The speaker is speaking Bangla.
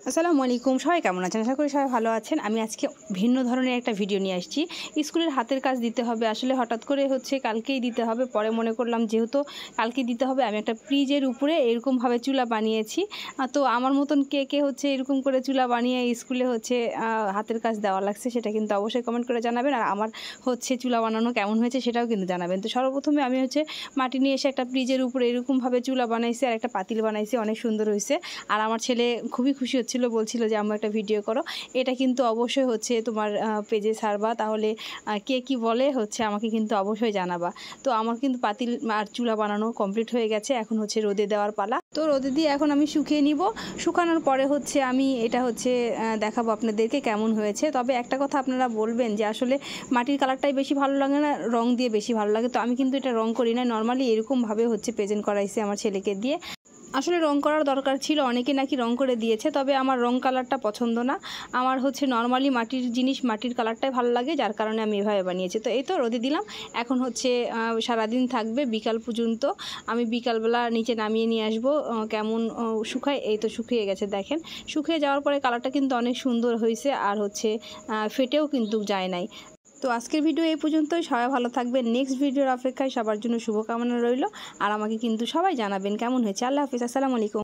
আসসালামু আলাইকুম, সবাই কেমন আছেন? আশা করি সবাই ভালো আছেন। আমি আজকে ভিন্ন ধরনের একটা ভিডিও নিয়ে আসছি। স্কুলের হাতের কাজ দিতে হবে, আসলে হঠাৎ করে কালকেই দিতে হবে। পরে মনে করলাম যেহেতু কালকে দিতে হবে, আমি একটা ফ্রিজের উপরে এরকমভাবে চুলা বানিয়েছি। তো আমার মতন কে কে এরকম করে চুলা বানিয়ে স্কুলে হাতের কাজ দেওয়া লাগছে, সেটা কিন্তু অবশ্যই কমেন্ট করে জানাবেন। আর আমার চুলা বানানো কেমন হয়েছে সেটাও কিন্তু জানাবেন। তো সর্বপ্রথমে আমি মাটি নিয়ে এসে একটা ফ্রিজের উপরে এরকমভাবে চুলা বানাইছি আর একটা পাতিল বানাইছি, অনেক সুন্দর হয়েছে। আর আমার ছেলে খুবই খুশি বলছিল যে আম্মু একটা ভিডিও করো। এটা কিন্তু অবশ্যই তোমার পেজে ছাড়বা, তাহলে কে কি বলে আমাকে কিন্তু অবশ্যই জানাবা। তো আমার কিন্তু পাতিল আর চুলা বানানো কমপ্লিট হয়ে গেছে। এখন রোদে দেওয়ার পালা। তো রোদে দিয়ে এখন আমি শুকিয়ে নিব। শুকানোর পরে আমি এটা দেখাবো আপনাদেরকে কেমন হয়েছে। তবে একটা কথা আপনারা বলবেন যে আসলে মাটির কালারটাই বেশি ভালো লাগে না রং দিয়ে বেশি ভালো লাগে। তো আমি কিন্তু এটা রং করি না, নর্মালি এরকমভাবে প্রেজেন্ট করাইছে আমার ছেলেকে দিয়ে। আসলে রং করার দরকার ছিল, অনেকে নাকি রং করে দিয়েছে, তবে আমার রং কালারটা পছন্দ না। আমার নর্মালি মাটির জিনিস, মাটির কালারটাই ভালো লাগে, যার কারণে আমি এভাবে বানিয়েছি। তো এই তো রোদে দিলাম। এখন সারাদিন থাকবে, বিকাল পর্যন্ত। আমি বিকালবেলা নিচে নামিয়ে নিয়ে আসবো কেমন শুকায়। এই তো শুকিয়ে গেছে, দেখেন। শুকিয়ে যাওয়ার পরে কালারটা কিন্তু অনেক সুন্দর হয়েছে, আর ফেটেও কিন্তু যায় নাই। তো আজকের ভিডিও এই পর্যন্তই। সবাই ভালো থাকবেন। নেক্সট ভিডিওর অপেক্ষায় সবার জন্য শুভকামনা রইল। আর আমাকে কিন্তু সবাই জানাবেন কেমন হয়েছে। আল্লাহ হাফিজ, আসসালামু আলাইকুম।